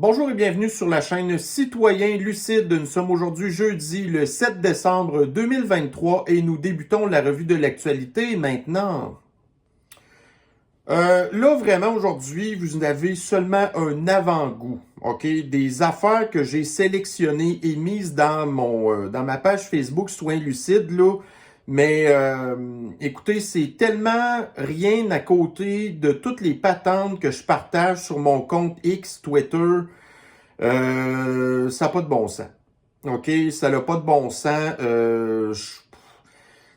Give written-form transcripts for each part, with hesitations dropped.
Bonjour et bienvenue sur la chaîne Citoyen Lucide. Nous sommes aujourd'hui jeudi le 7 décembre 2023 et nous débutons la revue de l'actualité maintenant. Là, vraiment, aujourd'hui, vous avez seulement un avant-goût, OK? Des affaires que j'ai sélectionnées et mises dans ma page Facebook Citoyen Lucide, là. Mais écoutez, c'est tellement rien à côté de toutes les patentes que je partage sur mon compte X, Twitter. Ça n'a pas de bon sens. OK? Ça n'a pas de bon sens. Tu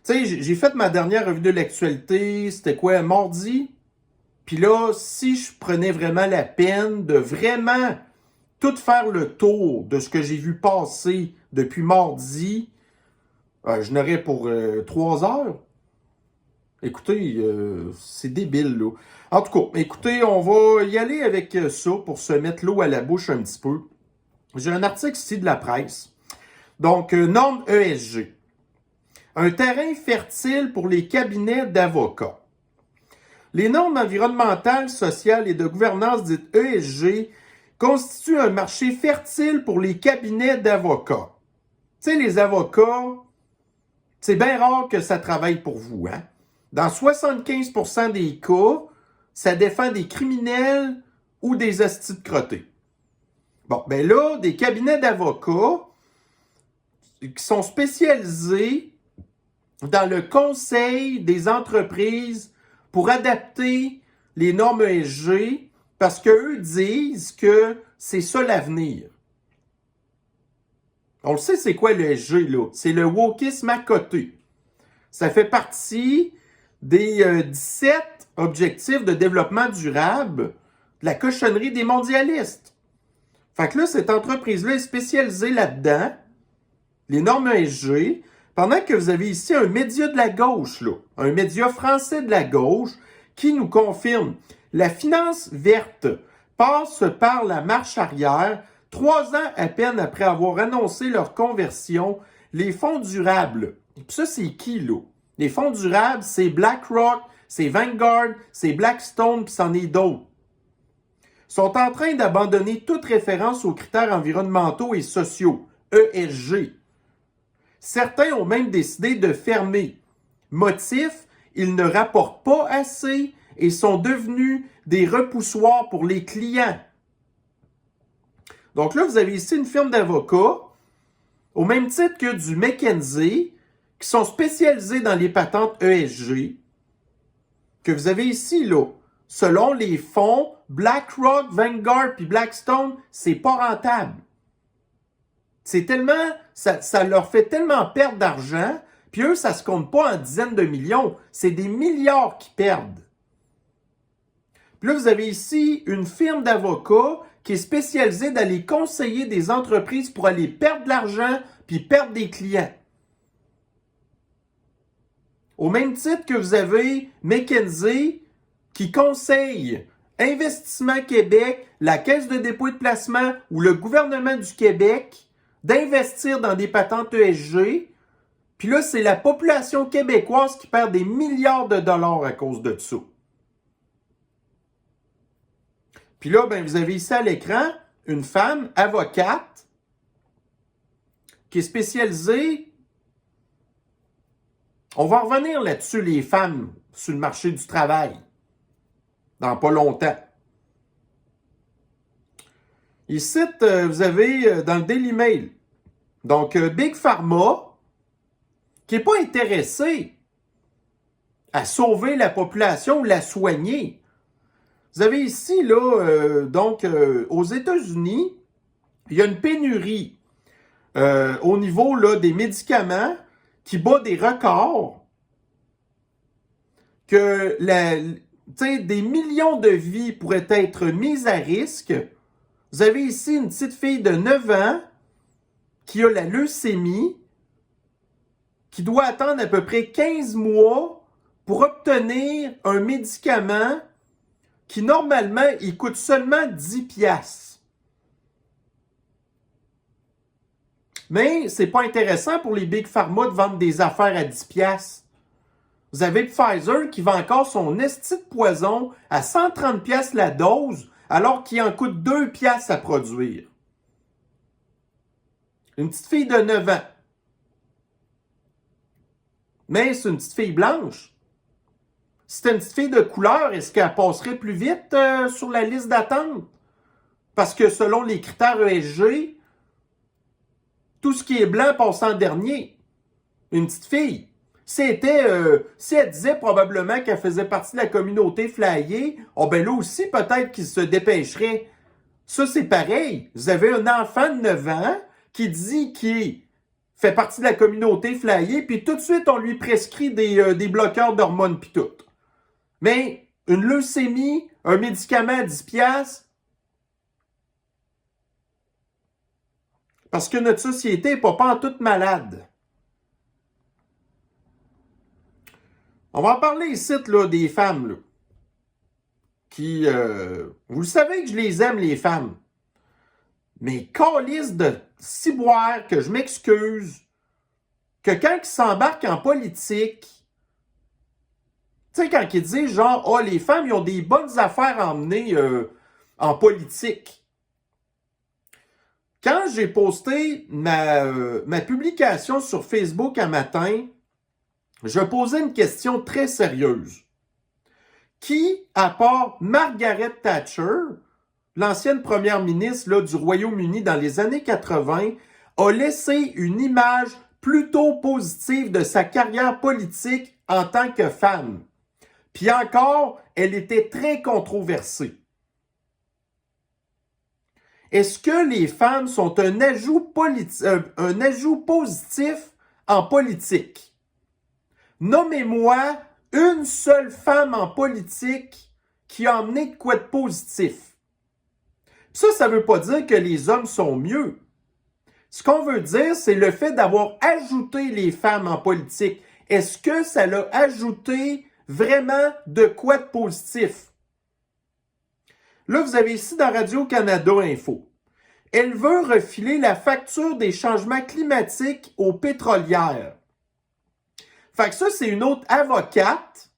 sais, j'ai fait ma dernière revue de l'actualité, c'était quoi, mardi? Puis là, si je prenais vraiment la peine de vraiment tout faire le tour de ce que j'ai vu passer depuis mardi, je n'aurais pour 3 heures. Écoutez, c'est débile, là. En tout cas, écoutez, on va y aller avec ça pour se mettre l'eau à la bouche un petit peu. J'ai un article ici de la presse. Donc, norme ESG. Un terrain fertile pour les cabinets d'avocats. Les normes environnementales, sociales et de gouvernance dites ESG constituent un marché fertile pour les cabinets d'avocats. Tu sais, les avocats, c'est bien rare que ça travaille pour vous, hein? Dans 75% des cas, ça défend des criminels ou des hosties de crottés. Bon, ben là, des cabinets d'avocats qui sont spécialisés dans le conseil des entreprises pour adapter les normes ESG parce qu'eux disent que c'est ça l'avenir. On le sait, c'est quoi le ESG, là? C'est le wokisme à côté. Ça fait partie des 17 objectifs de développement durable de la cochonnerie des mondialistes. Fait que là, cette entreprise-là est spécialisée là-dedans, les normes ESG, pendant que vous avez ici un média de la gauche, là, un média français de la gauche, qui nous confirme la finance verte passe par la marche arrière 3 ans à peine après avoir annoncé leur conversion. Les fonds durables, puis ça, c'est qui, là? Les fonds durables, c'est BlackRock, c'est Vanguard, c'est Blackstone, puis c'en est d'autres. Sont en train d'abandonner toute référence aux critères environnementaux et sociaux, ESG. Certains ont même décidé de fermer. Motif, ils ne rapportent pas assez et sont devenus des repoussoirs pour les clients. Donc là, vous avez ici une firme d'avocats, au même titre que du McKinsey, qui sont spécialisés dans les patentes ESG, que vous avez ici, là. Selon les fonds, BlackRock, Vanguard puis Blackstone, c'est pas rentable. C'est tellement, ça leur fait tellement perdre d'argent, puis eux, ça se compte pas en dizaines de millions, c'est des milliards qui perdent. Puis là, vous avez ici une firme d'avocats qui est spécialisée dans les conseiller des entreprises pour aller perdre de l'argent puis perdre des clients. Au même titre que vous avez McKinsey qui conseille Investissement Québec, la Caisse de dépôt et de placement ou le gouvernement du Québec d'investir dans des patentes ESG. Puis là, c'est la population québécoise qui perd des milliards de dollars à cause de ça. Puis là, ben, vous avez ici à l'écran une femme avocate qui est spécialisée. On va revenir là-dessus, les femmes sur le marché du travail, dans pas longtemps. Ici, vous avez dans le Daily Mail, donc Big Pharma, qui n'est pas intéressé à sauver la population ou la soigner. Vous avez ici, là, aux États-Unis, il y a une pénurie au niveau là, des médicaments qui bat des records, que des millions de vies pourraient être mises à risque. Vous avez ici une petite fille de 9 ans qui a la leucémie, qui doit attendre à peu près 15 mois pour obtenir un médicament qui, normalement, il coûte seulement 10 $. Mais c'est pas intéressant pour les Big Pharma de vendre des affaires à 10 $. Vous avez Pfizer qui vend encore son esti de poison à 130 $ la dose, alors qu'il en coûte 2 piastres à produire. Une petite fille de 9 ans. Mais c'est une petite fille blanche. Si c'était une petite fille de couleur, est-ce qu'elle passerait plus vite sur la liste d'attente? Parce que selon les critères ESG, tout ce qui est blanc passe en dernier. Une petite fille. Si elle disait probablement qu'elle faisait partie de la communauté flyée, oh ben là aussi, peut-être qu'il se dépêcherait. Ça, c'est pareil. Vous avez un enfant de 9 ans qui dit qu'il fait partie de la communauté flyée, puis tout de suite, on lui prescrit des bloqueurs d'hormones puis tout. Mais une leucémie, un médicament à 10 piastres, parce que notre société n'est pas en toute malade. On va en parler ici là, des femmes là, qui... vous le savez que je les aime, les femmes. Mais calisse de ciboire, que je m'excuse, que quand ils s'embarquent en politique, tu sais, quand ils disent genre, oh, les femmes, ils ont des bonnes affaires à emmener en politique. Quand j'ai posté ma publication sur Facebook un matin, je posais une question très sérieuse. Qui, à part Margaret Thatcher, l'ancienne première ministre là, du Royaume-Uni dans les années 80, a laissé une image plutôt positive de sa carrière politique en tant que femme. Puis encore, elle était très controversée. Est-ce que les femmes sont un ajout positif en politique? Nommez-moi une seule femme en politique qui a emmené de quoi de positif. Ça ne veut pas dire que les hommes sont mieux. Ce qu'on veut dire, c'est le fait d'avoir ajouté les femmes en politique. Est-ce que ça l'a ajouté vraiment de quoi de positif? Là, vous avez ici dans Radio-Canada Info. Elle veut refiler la facture des changements climatiques aux pétrolières. Fait que ça, c'est une autre avocate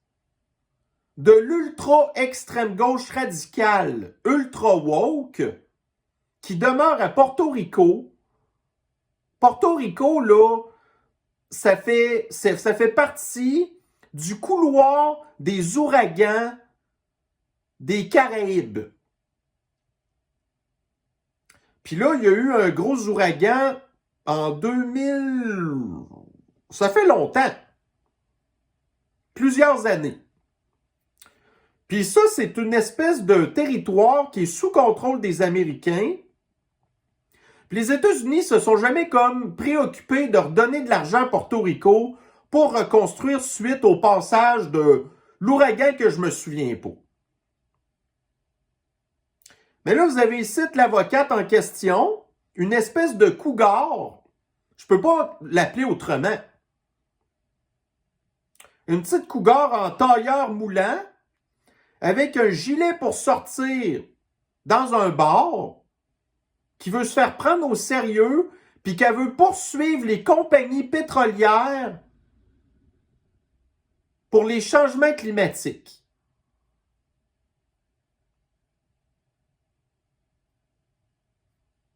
de l'ultra-extrême-gauche radicale, ultra-woke, qui demeure à Porto Rico. Porto Rico, là, ça fait partie du couloir des ouragans des Caraïbes. Puis là, il y a eu un gros ouragan en 2000... Ça fait longtemps. Plusieurs années. Puis ça, c'est une espèce de territoire qui est sous contrôle des Américains. Puis les États-Unis se sont jamais comme préoccupés de redonner de l'argent à Porto Rico pour reconstruire suite au passage de l'ouragan que je me souviens pas. Mais là, vous avez ici l'avocate en question, une espèce de cougar. Je peux pas l'appeler autrement. Une petite cougar en tailleur moulant, avec un gilet pour sortir dans un bar, qui veut se faire prendre au sérieux, puis qu'elle veut poursuivre les compagnies pétrolières pour les changements climatiques.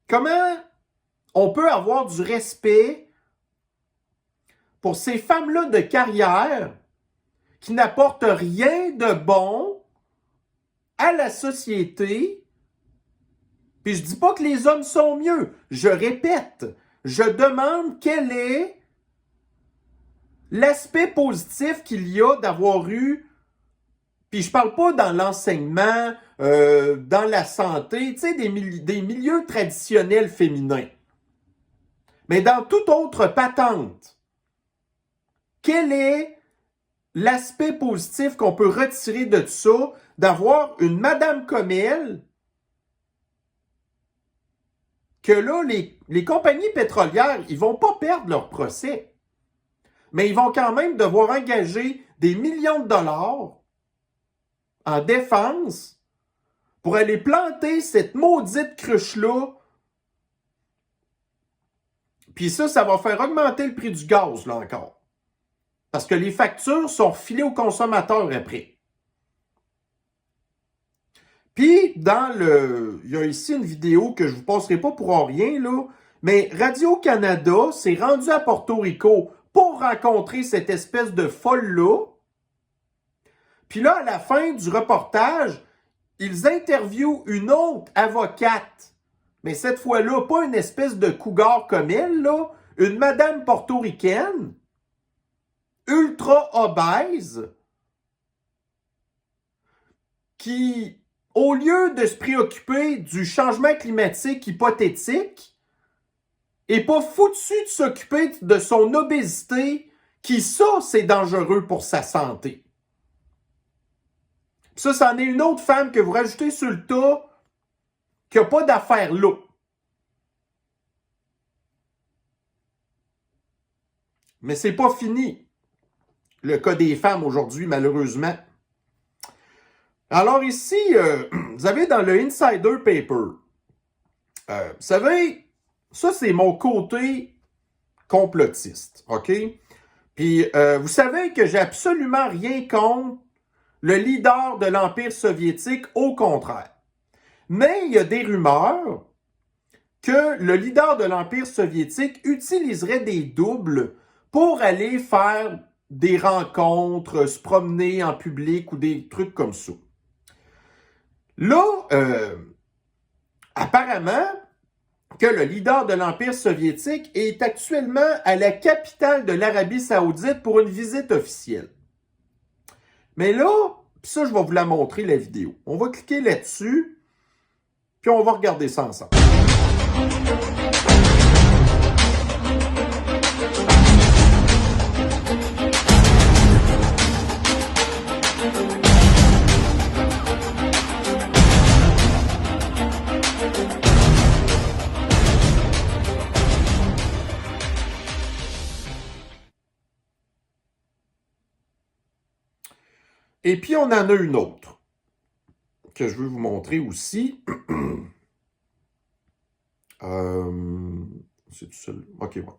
Comment on peut avoir du respect pour ces femmes-là de carrière qui n'apportent rien de bon à la société? Puis je dis pas que les hommes sont mieux. Je répète, je demande quel est l'aspect positif qu'il y a d'avoir eu, puis je parle pas dans l'enseignement, dans la santé, tu sais, des milieux traditionnels féminins. Mais dans toute autre patente, quel est l'aspect positif qu'on peut retirer de ça, d'avoir une madame comme elle, que là, les compagnies pétrolières, ils vont pas perdre leur procès, mais ils vont quand même devoir engager des millions de dollars en défense pour aller planter cette maudite cruche-là. Puis ça va faire augmenter le prix du gaz, là encore. Parce que les factures sont filées aux consommateurs après. Puis, il y a ici une vidéo que je vous passerai pas pour rien, là, mais Radio-Canada s'est rendu à Porto Rico pour rencontrer cette espèce de folle-là. Puis là, à la fin du reportage, ils interviewent une autre avocate. Mais cette fois-là, pas une espèce de cougar comme elle, là, une madame portoricaine, ultra obèse, qui, au lieu de se préoccuper du changement climatique hypothétique, est pas foutu de s'occuper de son obésité, qui ça, c'est dangereux pour sa santé. Ça, c'en est une autre femme que vous rajoutez sur le tas qui n'a pas d'affaires là. Mais c'est pas fini, le cas des femmes aujourd'hui, malheureusement. Alors ici, vous avez dans le Insider Paper, vous savez, ça c'est mon côté complotiste, OK? Puis vous savez que j'ai absolument rien contre le leader de l'Empire soviétique, au contraire. Mais il y a des rumeurs que le leader de l'Empire soviétique utiliserait des doubles pour aller faire des rencontres, se promener en public ou des trucs comme ça. Là, apparemment que le leader de l'Empire soviétique est actuellement à la capitale de l'Arabie saoudite pour une visite officielle. Mais là, ça, je vais vous la montrer, la vidéo. On va cliquer là-dessus, puis on va regarder ça ensemble. Et puis, on en a une autre que je veux vous montrer aussi. C'est tout seul. OK, bon.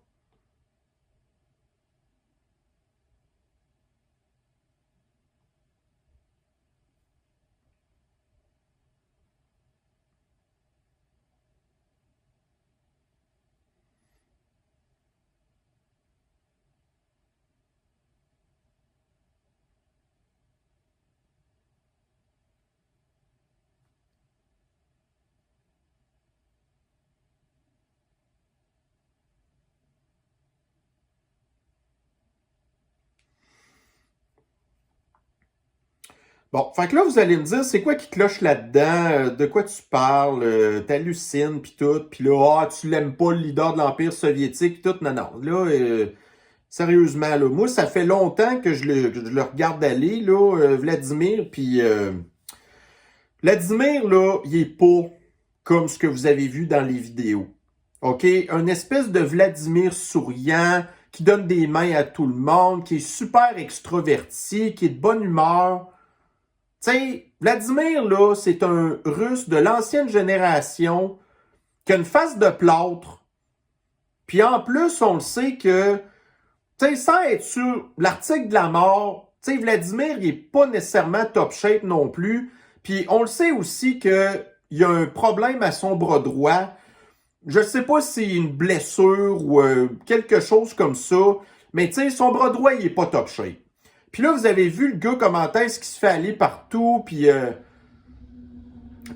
Bon, fait que là, vous allez me dire, c'est quoi qui cloche là-dedans? De quoi tu parles? T'hallucines, puis tout. Puis là, tu l'aimes pas, le leader de l'Empire soviétique, puis tout. Non, non. Là, sérieusement, là, moi, ça fait longtemps que je le regarde aller, là, Vladimir. Puis Vladimir, là, il est pas comme ce que vous avez vu dans les vidéos. OK? Un espèce de Vladimir souriant, qui donne des mains à tout le monde, qui est super extroverti, qui est de bonne humeur. Tu sais, Vladimir, là, c'est un Russe de l'ancienne génération qui a une face de plâtre. Puis en plus, on le sait que, tu sais, sans être sur l'article de la mort, tu sais, Vladimir, il n'est pas nécessairement top shape non plus. Puis on le sait aussi qu'il y a un problème à son bras droit. Je ne sais pas si c'est une blessure ou quelque chose comme ça, mais tu sais, son bras droit, il n'est pas top shape. Puis là, vous avez vu le gars comment est-ce qu'il se fait aller partout, puis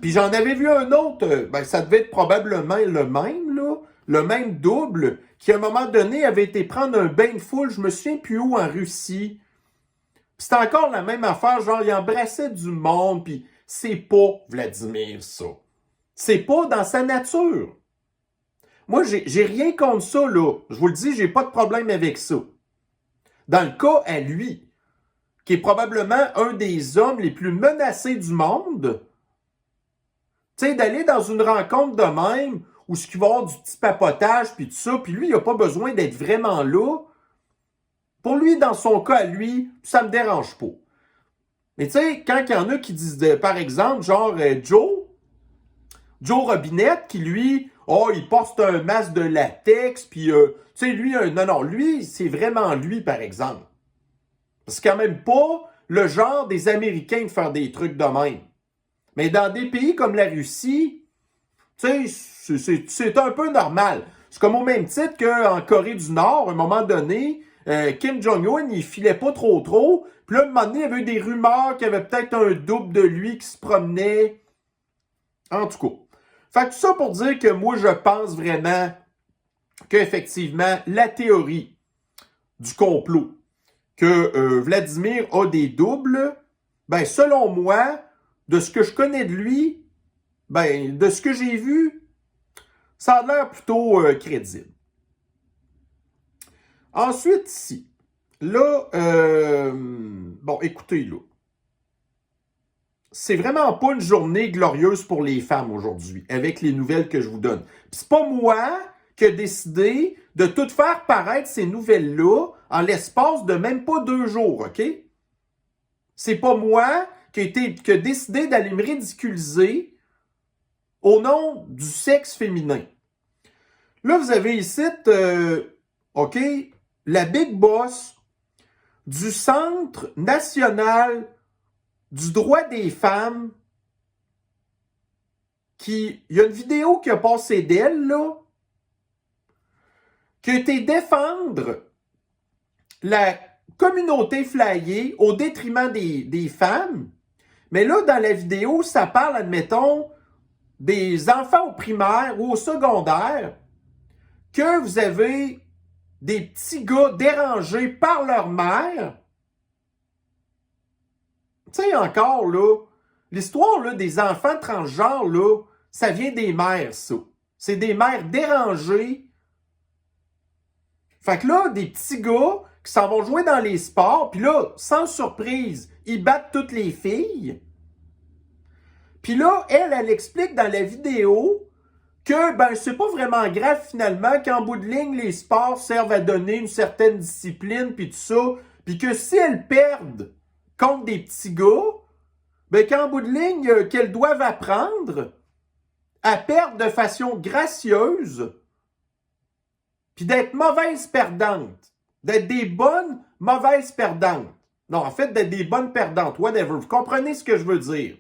j'en avais vu un autre, ben ça devait être probablement le même, là, le même double, qui à un moment donné avait été prendre un bain de foule, je me souviens plus où, en Russie. C'était encore la même affaire, genre il embrassait du monde, puis c'est pas Vladimir, ça. C'est pas dans sa nature. Moi, j'ai rien contre ça, là. Je vous le dis, j'ai pas de problème avec ça. Dans le cas à lui, qui est probablement un des hommes les plus menacés du monde, tu sais, d'aller dans une rencontre de même, où ce qu'il va y avoir du petit papotage, puis tout ça, puis lui, il n'a pas besoin d'être vraiment là. Pour lui, dans son cas à lui, ça me dérange pas. Mais tu sais, quand il y en a qui disent, par exemple, genre Joe Robinette, qui lui, oh, il porte un masque de latex, puis tu sais, lui, non, lui, c'est vraiment lui, par exemple. C'est quand même pas le genre des Américains de faire des trucs de même. Mais dans des pays comme la Russie, tu sais, c'est un peu normal. C'est comme au même titre qu'en Corée du Nord, à un moment donné, Kim Jong-un, il filait pas trop. Puis là, à un moment donné, il y avait eu des rumeurs qu'il y avait peut-être un double de lui qui se promenait. En tout cas. Fait que tout ça pour dire que moi, je pense vraiment qu'effectivement, la théorie du complot, que Vladimir a des doubles, ben selon moi, de ce que je connais de lui, ben de ce que j'ai vu, ça a l'air plutôt crédible. Ensuite, ici, là, bon, écoutez, là, c'est vraiment pas une journée glorieuse pour les femmes aujourd'hui, avec les nouvelles que je vous donne. Puis c'est pas moi qui ai décidé de tout faire paraître ces nouvelles-là en l'espace de même pas 2 jours, OK? C'est pas moi qui ai décidé d'aller me ridiculiser au nom du sexe féminin. Là, vous avez ici, OK, la big boss du Centre national du droit des femmes, il y a une vidéo qui a passé d'elle, là, qui a été défendre la communauté flyée au détriment des femmes. Mais là, dans la vidéo, ça parle, admettons, des enfants au primaire ou au secondaire, que vous avez des petits gars dérangés par leur mère. Tu sais, encore, là, l'histoire là, des enfants transgenres, là, ça vient des mères, ça. C'est des mères dérangées. Fait que là, des petits gars qui s'en vont jouer dans les sports, puis là, sans surprise, ils battent toutes les filles. Puis là, elle explique dans la vidéo que ben c'est pas vraiment grave finalement qu'en bout de ligne, les sports servent à donner une certaine discipline, puis tout ça, puis que si elles perdent contre des petits gars, ben qu'en bout de ligne, qu'elles doivent apprendre à perdre de façon gracieuse, puis d'être mauvaises perdantes, d'être des bonnes mauvaises perdantes. Non, en fait, d'être des bonnes perdantes, whatever. Vous comprenez ce que je veux dire?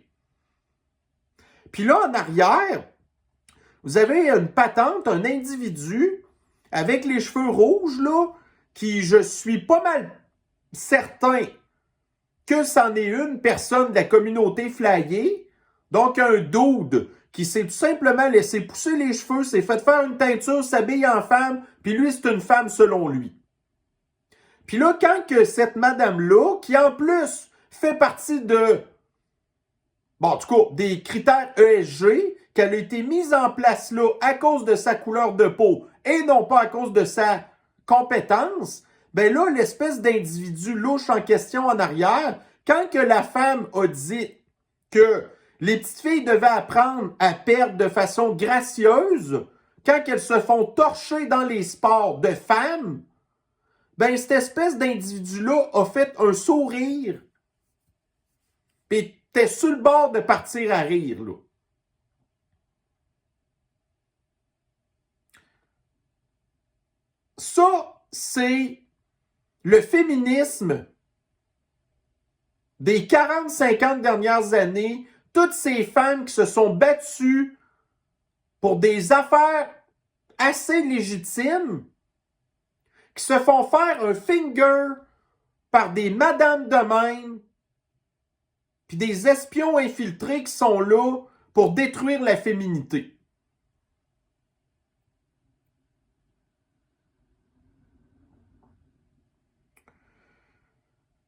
Puis là, en arrière, vous avez une patente, un individu avec les cheveux rouges, là, qui, je suis pas mal certain que c'en est une personne de la communauté flyée, donc un dude qui s'est tout simplement laissé pousser les cheveux, s'est fait faire une teinture, s'habille en femme, puis lui, c'est une femme selon lui. Puis là, quand que cette madame-là, qui en plus fait partie de, bon, en tout cas, des critères ESG, qu'elle a été mise en place là à cause de sa couleur de peau et non pas à cause de sa compétence, ben là, l'espèce d'individu louche en question en arrière, quand que la femme a dit que les petites filles devaient apprendre à perdre de façon gracieuse, quand qu'elles se font torcher dans les sports de femmes, ben cette espèce d'individu-là a fait un sourire et était sur le bord de partir à rire, là. Ça, c'est le féminisme des 40-50 dernières années. Toutes ces femmes qui se sont battues pour des affaires assez légitimes, qui se font faire un finger par des madames de même, puis des espions infiltrés qui sont là pour détruire la féminité.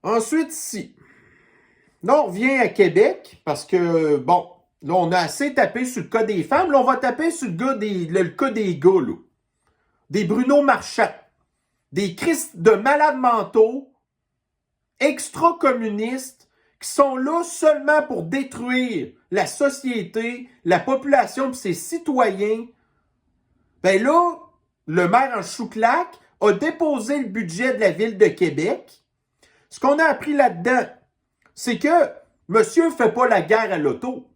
Ensuite, ici, là, on revient à Québec, parce que, bon, là, on a assez tapé sur le cas des femmes. Là, on va taper sur le cas des gars, là. Des Bruno Marchand. Des Christ de malades mentaux, extra-communistes, qui sont là seulement pour détruire la société, la population et ses citoyens. Ben là, le maire en chouclac a déposé le budget de la ville de Québec. Ce qu'on a appris là-dedans, c'est que monsieur ne fait pas la guerre à l'auto.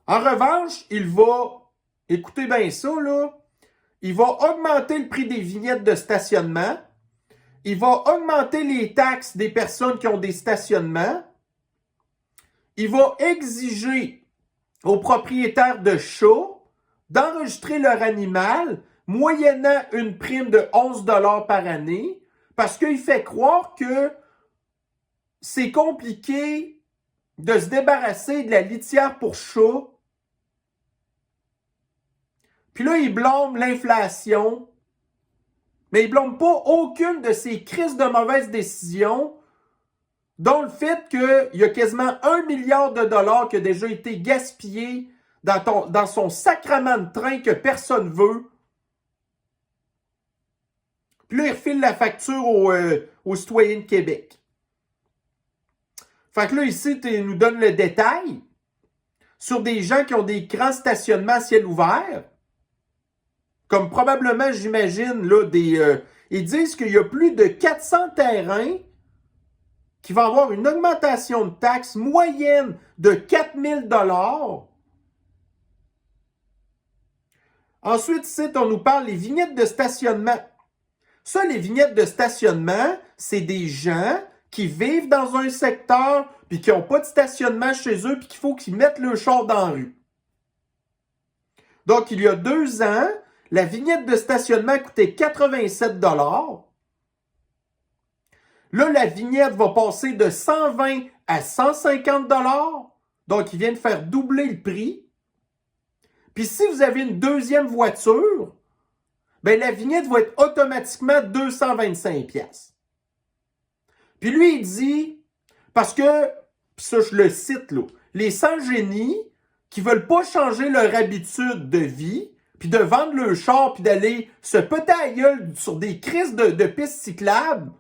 En revanche, il va, écoutez bien ça, là, il va augmenter le prix des vignettes de stationnement, il va augmenter les taxes des personnes qui ont des stationnements, il va exiger aux propriétaires de chats d'enregistrer leur animal moyennant une prime de 11 $ par année parce qu'il fait croire que c'est compliqué de se débarrasser de la litière pour chat. Puis là, il blâme l'inflation, mais il blâme pas aucune de ces crises de mauvaises décisions, dont le fait qu'il y a quasiment 1 milliard de dollars qui a déjà été gaspillé dans son sacrement de train que personne veut. Puis là, il refile la facture aux citoyens de Québec. Fait que là, ici, il nous donne le détail sur des gens qui ont des grands stationnements à ciel ouvert. Comme probablement, j'imagine, là, ils disent qu'il y a plus de 400 terrains qui vont avoir une augmentation de taxes moyenne de 4 000 $. Ensuite, ici, on nous parle des vignettes de stationnement. Ça, les vignettes de stationnement, c'est des gens qui vivent dans un secteur puis qui n'ont pas de stationnement chez eux puis qu'il faut qu'ils mettent le char dans la rue. Donc, il y a 2 ans, la vignette de stationnement coûtait 87 $. Là, la vignette va passer de 120 à 150 $. Donc, ils viennent faire doubler le prix. Puis, si vous avez une deuxième voiture, ben la vignette va être automatiquement 225 $. Puis lui, il dit, parce que, ça je le cite là, les sans-génies qui veulent pas changer leur habitude de vie, puis de vendre le char, puis d'aller se péter à la gueule sur des crises de pistes cyclables,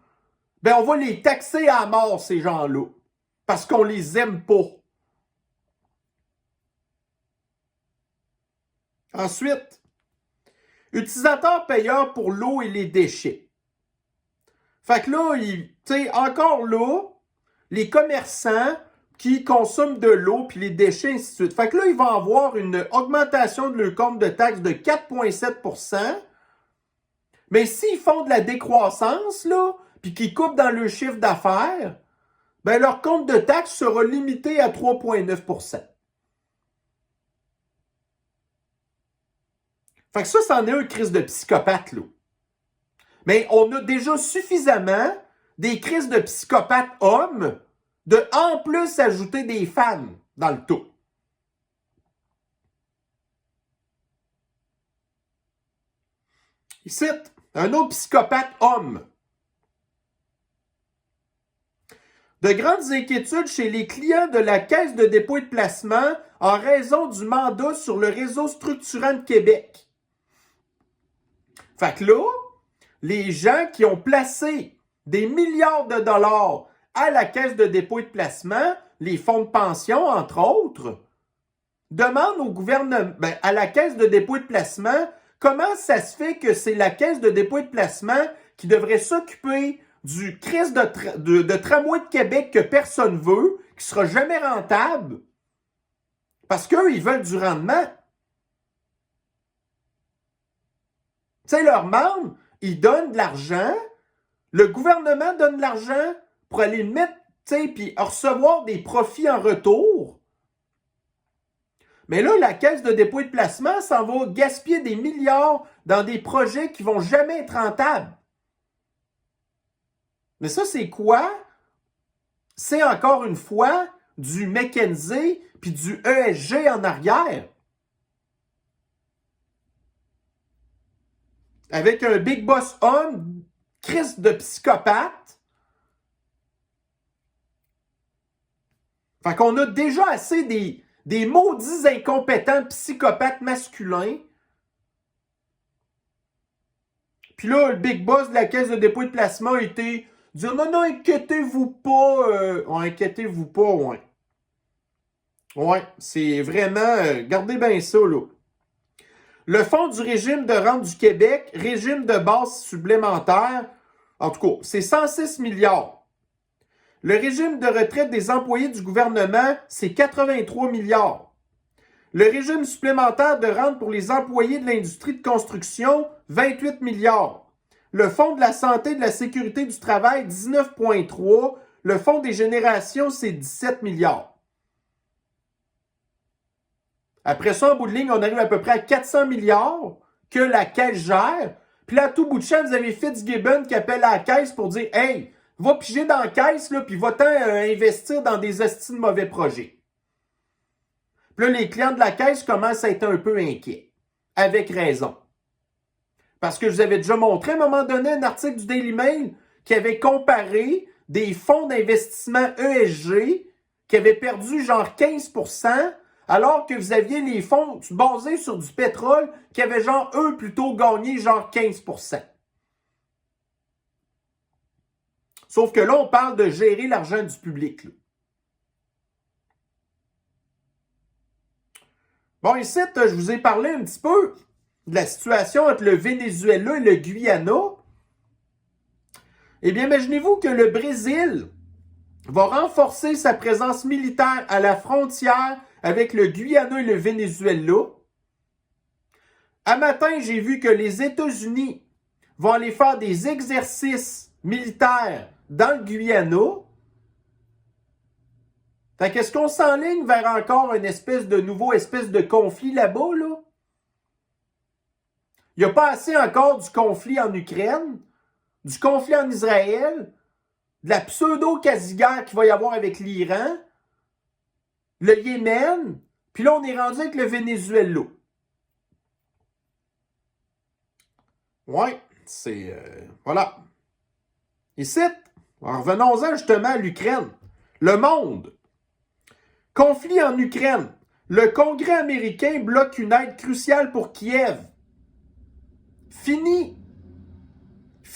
ben on va les taxer à mort, ces gens-là, parce qu'on les aime pas. Ensuite, utilisateurs payeurs pour l'eau et les déchets. Fait que là, tu sais, encore là, les commerçants qui consomment de l'eau puis les déchets, ainsi de suite. Fait que là, ils vont avoir une augmentation de leur compte de taxes de 4,7 %. Mais s'ils font de la décroissance, là, puis qu'ils coupent dans leur chiffre d'affaires, ben leur compte de taxes sera limité à 3,9 %. Fait que ça, c'en est un crise de psychopathe, là. Mais on a déjà suffisamment des crises de psychopathes hommes de en plus ajouter des femmes dans le tout. Ici, un autre psychopathe homme. De grandes inquiétudes chez les clients de la Caisse de dépôt et de placement en raison du mandat sur le réseau structurant de Québec. Fait que là, les gens qui ont placé des milliards de dollars à la Caisse de dépôt et de placement, les fonds de pension, entre autres, demandent au gouvernement, à la Caisse de dépôt et de placement, comment ça se fait que c'est la Caisse de dépôt et de placement qui devrait s'occuper du crise de tramway de Québec que personne veut, qui sera jamais rentable, parce qu'eux, ils veulent du rendement. Tu sais, leurs membres, ils donnent de l'argent, le gouvernement donne de l'argent pour aller le mettre, tu sais, puis recevoir des profits en retour. Mais là, la Caisse de dépôt et de placement s'en va gaspiller des milliards dans des projets qui vont jamais être rentables. Mais ça, c'est quoi? C'est encore une fois du McKinsey puis du ESG en arrière. Avec un big boss homme, crise de psychopathe. Fait qu'on a déjà assez des maudits incompétents psychopathes masculins. Puis là, le big boss de la Caisse de dépôt et de placement a été dire non, non, inquiétez-vous pas. Inquiétez-vous pas, ouais. Ouais, c'est vraiment. Gardez bien ça, là. Le Fonds du régime de rente du Québec, régime de base supplémentaire, en tout cas, c'est 106 milliards. Le régime de retraite des employés du gouvernement, c'est 83 milliards. Le régime supplémentaire de rente pour les employés de l'industrie de construction, 28 milliards. Le Fonds de la santé et de la sécurité du travail, 19,3. Le Fonds des générations, c'est 17 milliards. Après ça, en bout de ligne, on arrive à peu près à 400 milliards que la caisse gère. Puis là, à tout bout de champ, vous avez Fitzgibbon qui appelle à la caisse pour dire « Hey, va piger dans la caisse, là, puis va-t'en investir dans des hosties de mauvais projets. » Puis là, les clients de la caisse commencent à être un peu inquiets. Avec raison. Parce que je vous avais déjà montré à un moment donné un article du Daily Mail qui avait comparé des fonds d'investissement ESG qui avaient perdu genre 15%, alors que vous aviez les fonds basés sur du pétrole qui avaient genre, eux, plutôt gagné genre 15%. Sauf que là, on parle de gérer l'argent du public. Là. Bon, ici, je vous ai parlé un petit peu de la situation entre le Venezuela et le Guyana. Eh bien, imaginez-vous que le Brésil va renforcer sa présence militaire à la frontière avec le Guyana et le Venezuela. À matin, j'ai vu que les États-Unis vont aller faire des exercices militaires dans le Guyana. Fait qu'est-ce qu'on s'enligne vers encore une espèce de nouveau espèce de conflit là-bas, là? Il n'y a pas assez encore du conflit en Ukraine, du conflit en Israël, de la pseudo-quasi-guerre qu'il va y avoir avec l'Iran, le Yémen, puis là, on est rendu avec le Venezuela. Ouais, c'est... voilà. Ici, revenons-en justement à l'Ukraine. Le monde. Conflit en Ukraine. Le Congrès américain bloque une aide cruciale pour Kiev. Fini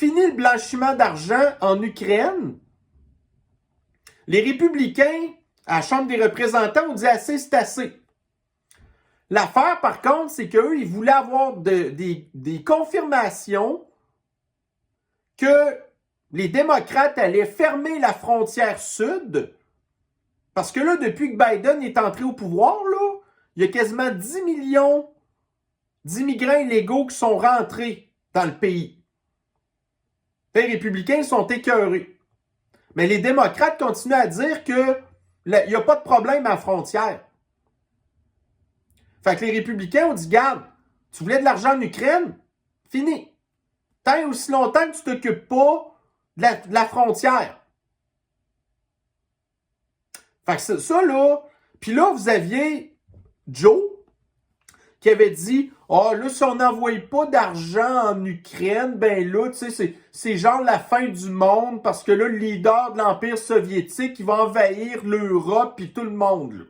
le blanchiment d'argent en Ukraine. Les républicains, à la Chambre des représentants, ont dit assez, c'est assez. L'affaire, par contre, c'est qu'eux, ils voulaient avoir des confirmations que les démocrates allaient fermer la frontière sud. Parce que là, depuis que Biden est entré au pouvoir, là, il y a quasiment 10 millions d'immigrants illégaux qui sont rentrés dans le pays. Les républicains sont écœurés. Mais les démocrates continuent à dire qu'il n'y a pas de problème à la frontière. Fait que les républicains ont dit, garde, tu voulais de l'argent en Ukraine? Fini. Tant aussi longtemps que tu ne t'occupes pas de la frontière. Fait que ça, là, puis là, vous aviez Joe qui avait dit, là, si on n'envoie pas d'argent en Ukraine, ben là, tu sais, c'est genre la fin du monde parce que là, le leader de l'Empire soviétique, il va envahir l'Europe puis tout le monde, là.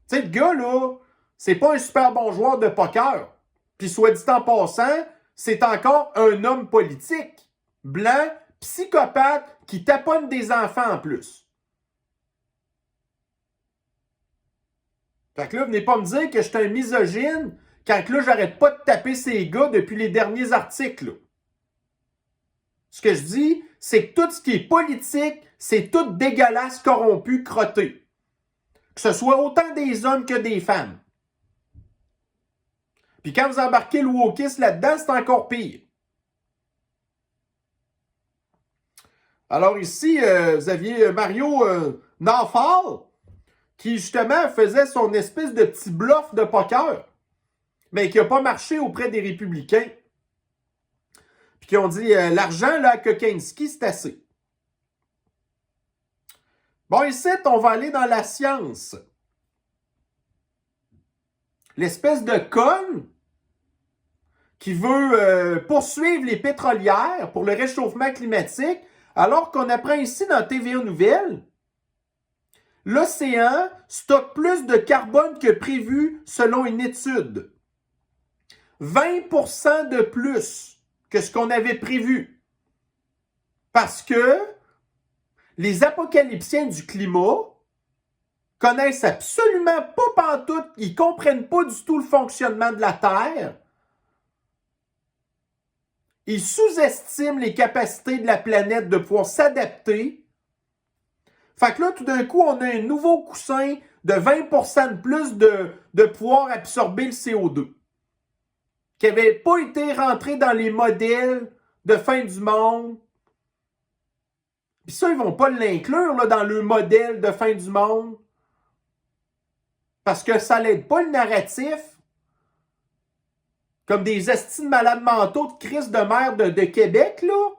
Tu sais, le gars, là, c'est pas un super bon joueur de poker. Puis soit dit en passant, c'est encore un homme politique. Blanc, psychopathe, qui taponne des enfants en plus. Fait que là, venez pas me dire que je suis un misogyne quand là, j'arrête pas de taper ces gars depuis les derniers articles. Là. Ce que je dis, c'est que tout ce qui est politique, c'est tout dégueulasse, corrompu, crotté. Que ce soit autant des hommes que des femmes. Puis quand vous embarquez le wokisme là-dedans, c'est encore pire. Alors ici, vous aviez Mario Nawfal qui justement faisait son espèce de petit bluff de poker, mais qui n'a pas marché auprès des républicains. Puis qui ont dit, l'argent là, à Kokinski, c'est assez. Bon, ici, on va aller dans la science. L'espèce de conne qui veut poursuivre les pétrolières pour le réchauffement climatique, alors qu'on apprend ici dans TVA Nouvelles, l'océan stocke plus de carbone que prévu selon une étude. 20% de plus que ce qu'on avait prévu. Parce que les apocalyptiens du climat connaissent absolument pas pantoute, ils comprennent pas du tout le fonctionnement de la Terre. Ils sous-estiment les capacités de la planète de pouvoir s'adapter. Fait que là, tout d'un coup, on a un nouveau coussin de 20% de plus de pouvoir absorber le CO2 qui n'avait pas été rentré dans les modèles de fin du monde. Puis ça, ils vont pas l'inclure là, dans le modèle de fin du monde. parce que ça l'aide pas le narratif, comme des estimes malades mentaux de crise de maire de Québec, là,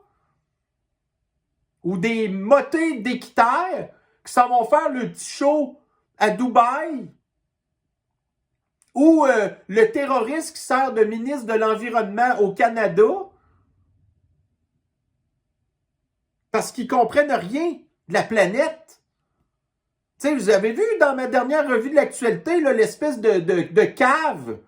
ou des motés d'équitaires qui s'en vont faire le petit show à Dubaï, ou le terroriste qui sert de ministre de l'Environnement au Canada, parce qu'ils comprennent rien de la planète. Tu sais, vous avez vu dans ma dernière revue de l'actualité, là, l'espèce de cave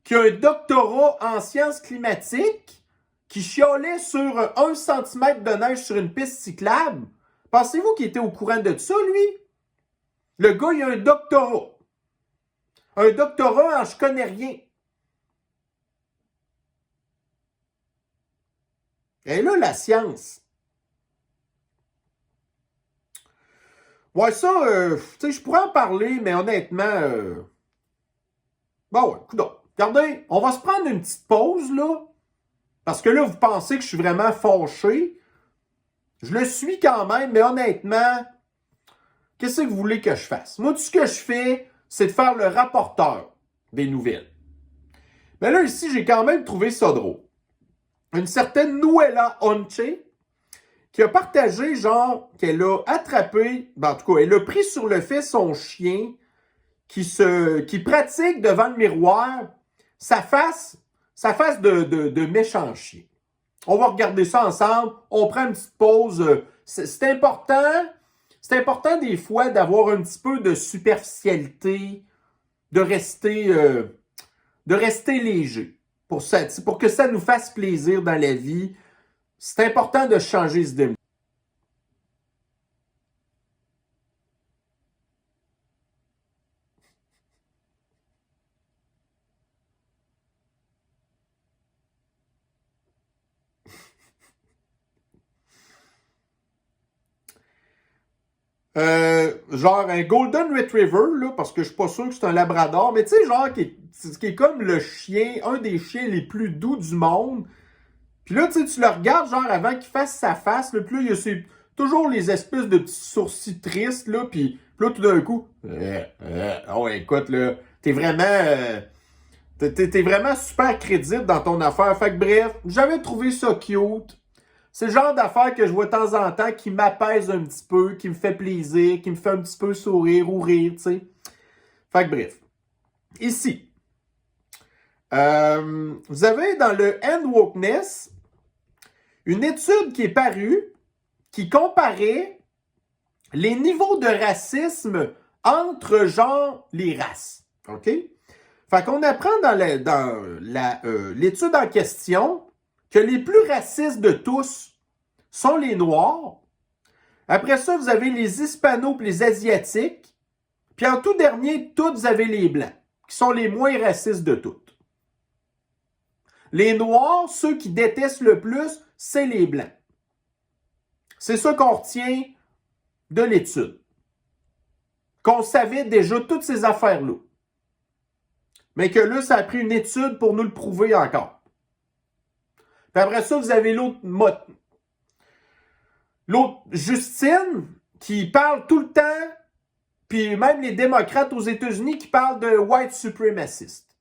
qui a un doctorat en sciences climatiques, qui chiolait sur 1 cm de neige sur une piste cyclable. Pensez-vous qu'il était au courant de ça, lui? Le gars, il a un doctorat. Un doctorat en je connais rien. Et là, la science. Ouais, ça, tu sais, je pourrais en parler, mais honnêtement, bon, ouais, coudonc. Regardez, on va se prendre une petite pause, là, parce que là, vous pensez que je suis vraiment fâché. Je le suis quand même, mais honnêtement, qu'est-ce que vous voulez que je fasse? Moi, tout ce que je fais, c'est de faire le rapporteur des nouvelles. Mais là, ici, j'ai quand même trouvé ça drôle. Une certaine Noëlla Onche, qui a partagé, genre, qu'elle a attrapé, ben, en tout cas, elle a pris sur le fait son chien qui pratique devant le miroir sa face de méchant chien. On va regarder ça ensemble. On prend une petite pause. C'est important des fois d'avoir un petit peu de superficialité, de rester léger. Pour que ça nous fasse plaisir dans la vie, c'est important de changer ce demi. Genre un Golden Retriever, là, parce que je suis pas sûr que c'est un Labrador, mais tu sais, genre, qui est comme le chien, un des chiens les plus doux du monde. Puis là, tu le regardes, genre, avant qu'il fasse sa face, là, puis là, il y a toujours les espèces de petits sourcils tristes, là, puis là, tout d'un coup, oh, écoute, là, t'es vraiment super crédible dans ton affaire. Fait que bref, j'avais trouvé ça cute. C'est le genre d'affaire que je vois de temps en temps qui m'apaise un petit peu, qui me fait plaisir, qui me fait un petit peu sourire ou rire, tu sais. Fait que bref. Ici, vous avez dans le End Wokeness une étude qui est parue qui comparait les niveaux de racisme entre, genre, les races. OK? Fait qu'on apprend dans l'étude en question que les plus racistes de tous sont les Noirs. Après ça, vous avez les Hispanos et les Asiatiques. Puis en tout dernier, vous avez les Blancs, qui sont les moins racistes de toutes. Les Noirs, ceux qui détestent le plus, c'est les Blancs. C'est ça qu'on retient de l'étude. Qu'on savait déjà toutes ces affaires-là. Mais que là, ça a pris une étude pour nous le prouver encore. Puis après ça, vous avez l'autre Justine qui parle tout le temps, puis même les démocrates aux États-Unis qui parlent de white supremacistes.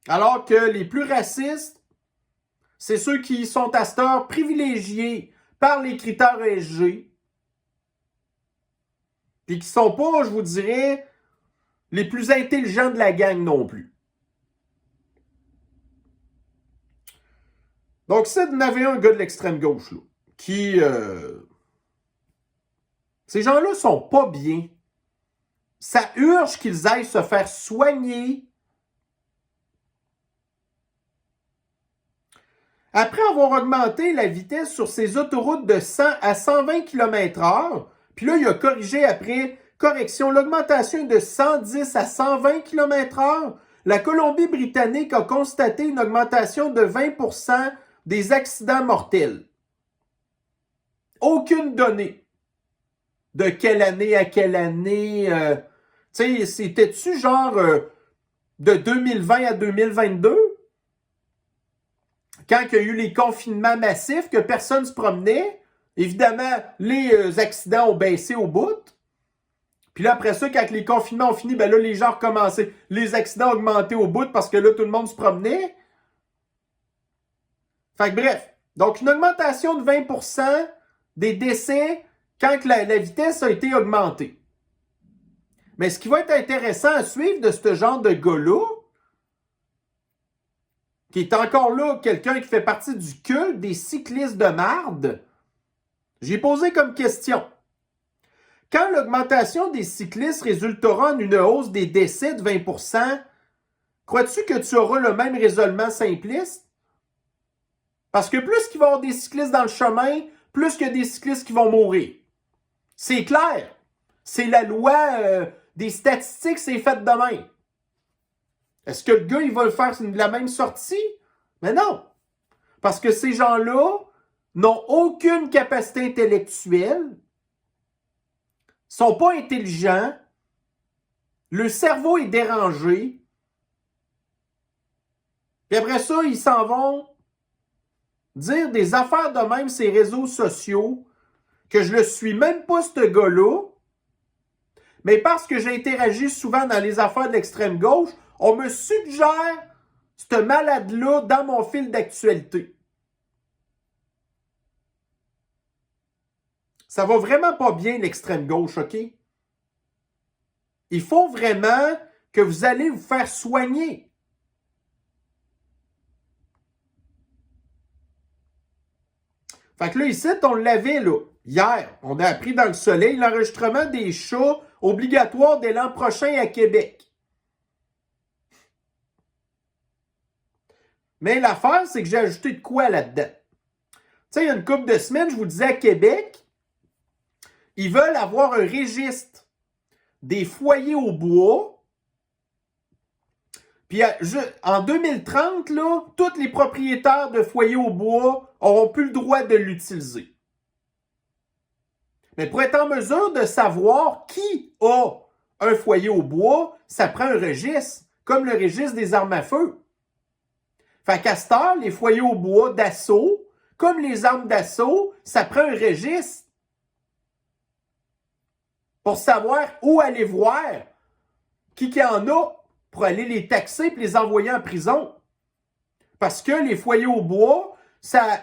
Alors que les plus racistes, c'est ceux qui sont à cette heure privilégiés par les critères ESG, puis qui sont pas, je vous dirais, les plus intelligents de la gang non plus. Donc, si vous avez un gars de l'extrême gauche, là, qui... ces gens-là sont pas bien. Ça urge qu'ils aillent se faire soigner. Après avoir augmenté la vitesse sur ces autoroutes de 100 à 120 km/h, puis là, il a corrigé après correction l'augmentation de 110 à 120 km/h, la Colombie-Britannique a constaté une augmentation de 20% des accidents mortels. Aucune donnée. De quelle année à quelle année? Tu sais, c'était-tu genre de 2020 à 2022? Quand il y a eu les confinements massifs, que personne ne se promenait, évidemment, les accidents ont baissé au bout. Puis là, après ça, quand les confinements ont fini, ben là, les gens ont recommencé. Les accidents ont augmenté au bout parce que là, tout le monde se promenait. Fait que bref. Donc, une augmentation de 20% des décès quand la vitesse a été augmentée. Mais ce qui va être intéressant à suivre de ce genre de gars-là, qui est encore là, quelqu'un qui fait partie du culte des cyclistes de marde, j'ai posé comme question. Quand l'augmentation des cyclistes résultera en une hausse des décès de 20%, crois-tu que tu auras le même raisonnement simpliste? Parce que plus qu'il va y avoir des cyclistes dans le chemin, plus qu'il y a des cyclistes qui vont mourir. C'est clair. C'est la loi des statistiques, c'est fait de même. Est-ce que le gars, il va faire la même sortie? Mais non. Parce que ces gens-là n'ont aucune capacité intellectuelle, sont pas intelligents, le cerveau est dérangé, puis après ça, ils s'en vont dire des affaires de même ces réseaux sociaux, que je le suis même pas, ce gars-là, mais parce que j'ai interagi souvent dans les affaires de l'extrême gauche, on me suggère ce malade-là dans mon fil d'actualité. Ça va vraiment pas bien, l'extrême gauche, OK? Il faut vraiment que vous allez vous faire soigner. Fait que là, ici, on l'avait, là. Hier, on a appris dans le soleil l'enregistrement des chats obligatoire dès l'an prochain à Québec. Mais l'affaire, c'est que j'ai ajouté de quoi là-dedans? Tu sais, il y a une couple de semaines, je vous disais à Québec, ils veulent avoir un registre des foyers au bois. Puis en 2030, là, tous les propriétaires de foyers au bois n'auront plus le droit de l'utiliser. Mais pour être en mesure de savoir qui a un foyer au bois, ça prend un registre, comme le registre des armes à feu. Fait qu'à cette heure, les foyers au bois d'assaut, comme les armes d'assaut, ça prend un registre pour savoir où aller voir qui en a pour aller les taxer et les envoyer en prison. Parce que les foyers au bois, ça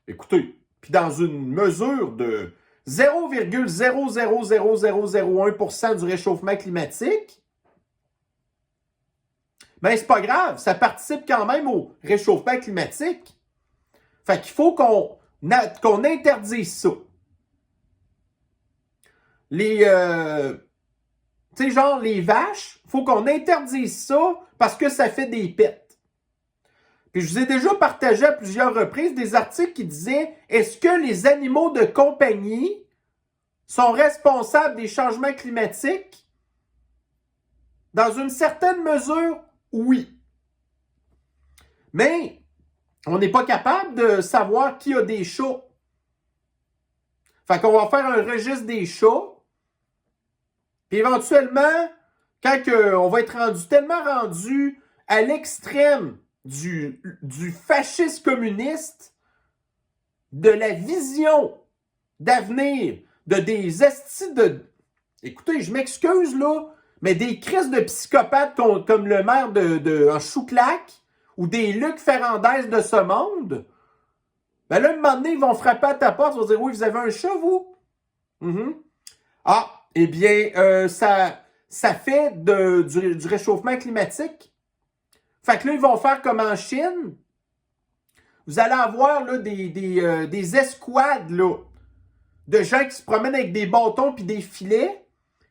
écoutez, puis dans une mesure de 0,00001% du réchauffement climatique, ben c'est pas grave, ça participe quand même au réchauffement climatique. Fait qu'il faut qu'on interdise ça. Tu sais, genre les vaches, il faut qu'on interdise ça parce que ça fait des pets. Puis je vous ai déjà partagé à plusieurs reprises des articles qui disaient « Est-ce que les animaux de compagnie sont responsables des changements climatiques? » Dans une certaine mesure, oui. Mais on n'est pas capable de savoir qui a des chats. Fait qu'on va faire un registre des chats. Puis éventuellement, quand on va être tellement rendu à l'extrême du fascisme communiste, de la vision d'avenir, de des estis de... Écoutez, je m'excuse là, mais des crises de psychopathes comme le maire en Chouclac ou des Luc Ferrandez de ce monde, ben là, un moment donné, ils vont frapper à ta porte, ils vont dire « Oui, vous avez un chat, vous? Ah, eh bien, ça fait du réchauffement climatique. Fait que là, ils vont faire comme en Chine. Vous allez avoir là, des escouades là, de gens qui se promènent avec des bâtons puis des filets.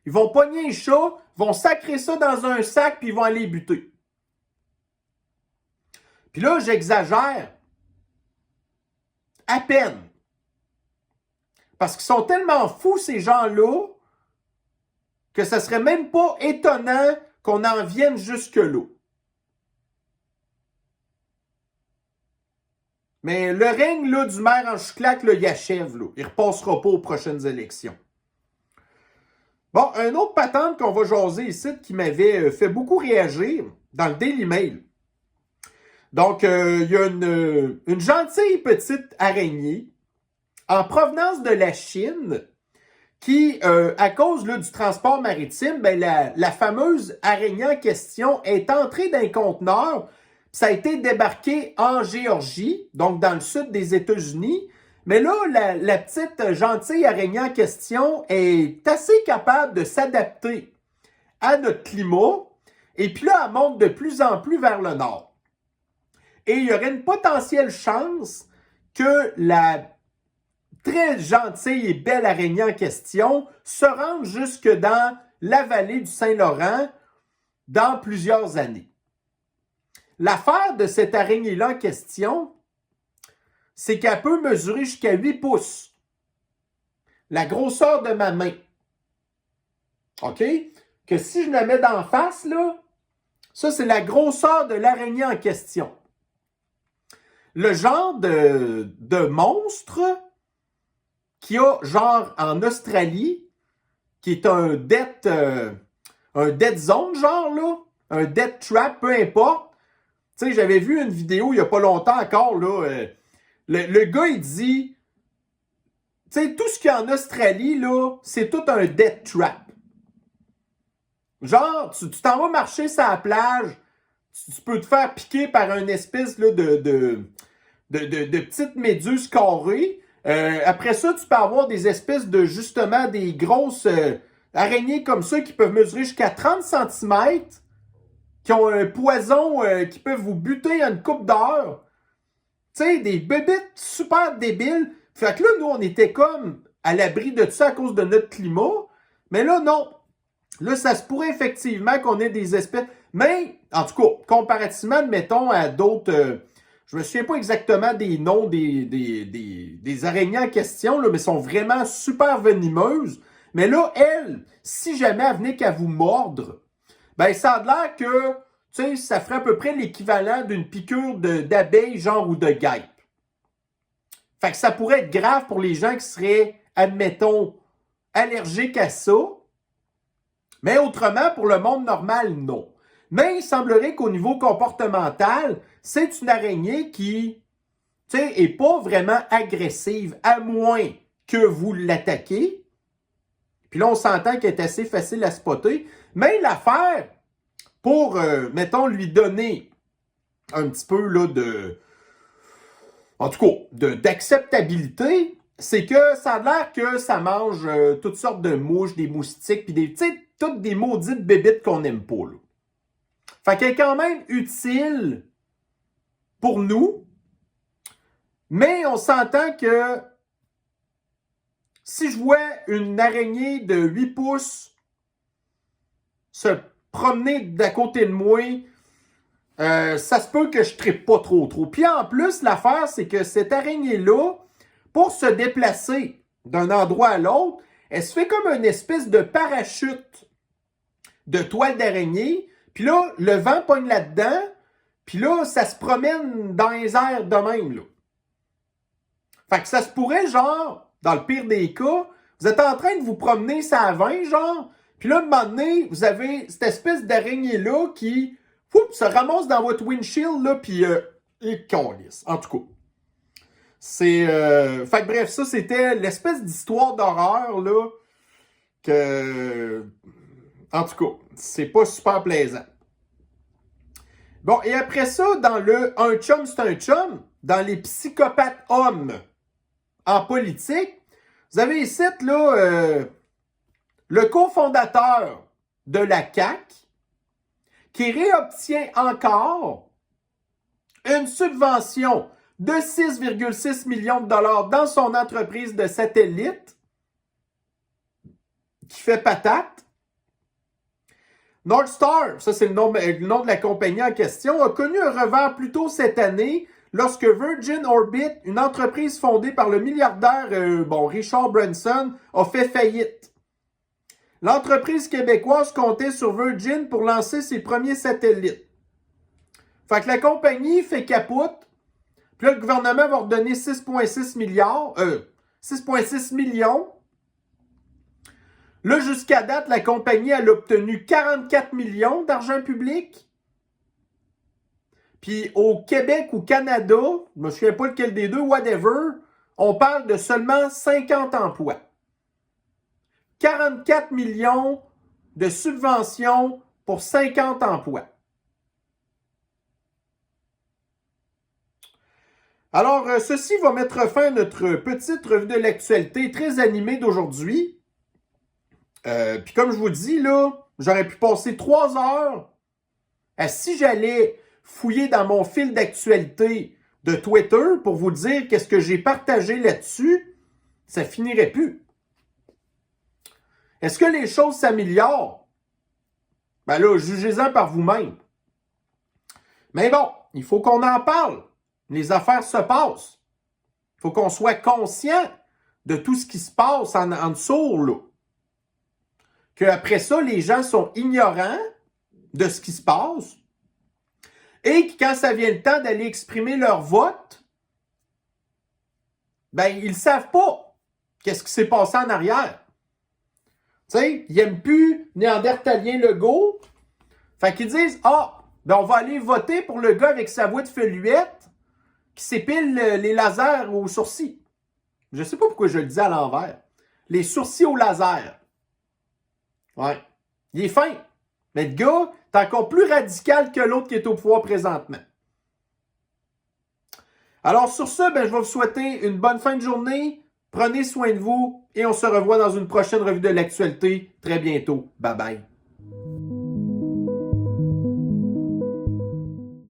Ils vont pogner un chat, vont sacrer ça dans un sac puis ils vont aller buter. Puis là, j'exagère. À peine. Parce qu'ils sont tellement fous, ces gens-là, que ce serait même pas étonnant qu'on en vienne jusque-là. Mais le règne là, du maire en Chouclac, là, il achève. Là. Il ne repassera pas aux prochaines élections. Bon, un autre patente qu'on va jaser ici qui m'avait fait beaucoup réagir dans le Daily Mail. Donc, il y a une gentille petite araignée en provenance de la Chine qui, à cause là, du transport maritime, ben, la fameuse araignée en question est entrée d'un conteneur. Ça a été débarqué en Géorgie, donc dans le sud des États-Unis. Mais là, la petite gentille araignée en question est assez capable de s'adapter à notre climat. Et puis là, elle monte de plus en plus vers le nord. Et il y aurait une potentielle chance que la très gentille et belle araignée en question se rende jusque dans la vallée du Saint-Laurent dans plusieurs années. L'affaire de cette araignée-là en question, c'est qu'elle peut mesurer jusqu'à 8 pouces. La grosseur de ma main. OK? Que si je la mets d'en face, là, ça, c'est la grosseur de l'araignée en question. Le genre de monstre qu'il y a, genre, en Australie, qui est un death zone, genre, là, un death trap, peu importe. Tu sais, j'avais vu une vidéo il n'y a pas longtemps encore, là, le gars, il dit, tu sais, tout ce qu'il y a en Australie, là, c'est tout un death trap. Genre, tu t'en vas marcher sur la plage, tu peux te faire piquer par une espèce là, de petites méduses carrées. Après ça, tu peux avoir des espèces de, justement, des grosses araignées comme ça qui peuvent mesurer jusqu'à 30 cm, qui ont un poison qui peuvent vous buter en une couple d'heures. Tu sais, des bébites super débiles. Fait que là, nous, on était comme à l'abri de tout ça à cause de notre climat. Mais là, non. Là, ça se pourrait effectivement qu'on ait des espèces. Mais, en tout cas, comparativement, mettons, à d'autres. Je me souviens pas exactement des noms des araignées en question, là, mais sont vraiment super venimeuses. Mais là, elle, si jamais elle venait qu'à vous mordre, ben, ça a l'air que, tu sais, ça ferait à peu près l'équivalent d'une piqûre d'abeille, genre, ou de guêpe. Fait que ça pourrait être grave pour les gens qui seraient, admettons, allergiques à ça. Mais autrement, pour le monde normal, non. Mais il semblerait qu'au niveau comportemental, c'est une araignée qui, tu sais, est pas vraiment agressive, à moins que vous l'attaquiez. Puis là, on s'entend qu'elle est assez facile à spotter. Mais l'affaire, pour, mettons, lui donner un petit peu, là, en tout cas, d'acceptabilité, c'est que ça a l'air que ça mange toutes sortes de mouches, des moustiques, puis des, tu sais, toutes des maudites bébites qu'on n'aime pas, là. Fait qu'elle est quand même utile pour nous, mais on s'entend que si je vois une araignée de 8 pouces se promener d'à côté de moi, ça se peut que je trippe pas trop. Puis en plus, l'affaire, c'est que cette araignée-là, pour se déplacer d'un endroit à l'autre, elle se fait comme une espèce de parachute de toile d'araignée. Puis là, le vent pogne là-dedans. Puis là, ça se promène dans les airs de même, là. Fait que ça se pourrait, genre, dans le pire des cas, vous êtes en train de vous promener ça 20, genre. Puis là, à un moment donné, vous avez cette espèce d'araignée-là qui se ramasse dans votre windshield, là, puis il calisse. En tout cas. C'est. Fait que bref, ça, c'était l'espèce d'histoire d'horreur, là, que. En tout cas, c'est pas super plaisant. Bon, et après ça, dans le un chum, c'est un chum, dans les psychopathes hommes en politique, vous avez ici, là, le cofondateur de la CAQ qui réobtient encore une subvention de 6,6 millions de dollars dans son entreprise de satellite qui fait patate. Northstar, ça c'est le nom de la compagnie en question, a connu un revers plus tôt cette année lorsque Virgin Orbit, une entreprise fondée par le milliardaire Richard Branson, a fait faillite. L'entreprise québécoise comptait sur Virgin pour lancer ses premiers satellites. Fait que la compagnie fait capote, puis là le gouvernement va redonner 6,6 millions. Là, jusqu'à date, la compagnie elle a obtenu 44 millions d'argent public. Puis au Québec ou Canada, je ne me souviens pas lequel des deux, whatever, on parle de seulement 50 emplois. 44 millions de subventions pour 50 emplois. Alors, ceci va mettre fin à notre petite revue de l'actualité très animée d'aujourd'hui. Puis comme je vous dis, là, j'aurais pu passer 3 heures à si j'allais fouiller dans mon fil d'actualité de Twitter pour vous dire qu'est-ce que j'ai partagé là-dessus, ça finirait plus. Est-ce que les choses s'améliorent? Ben là, jugez-en par vous-même. Mais bon, il faut qu'on en parle. Les affaires se passent. Il faut qu'on soit conscient de tout ce qui se passe en dessous, là. Qu'après ça, les gens sont ignorants de ce qui se passe et que quand ça vient le temps d'aller exprimer leur vote, ben, ils ne savent pas qu'est-ce qui s'est passé en arrière. Tu sais, ils n'aiment plus Néandertalien Legault. Fait qu'ils disent, ben on va aller voter pour le gars avec sa voix de feluette qui s'épile les lasers aux sourcils. Je ne sais pas pourquoi je le dis à l'envers. Les sourcils au laser. Ouais. Il est fin. Mais le gars, t'es encore plus radical que l'autre qui est au pouvoir présentement. Alors sur ce, ben, je vais vous souhaiter une bonne fin de journée. Prenez soin de vous et on se revoit dans une prochaine revue de l'actualité très bientôt. Bye bye.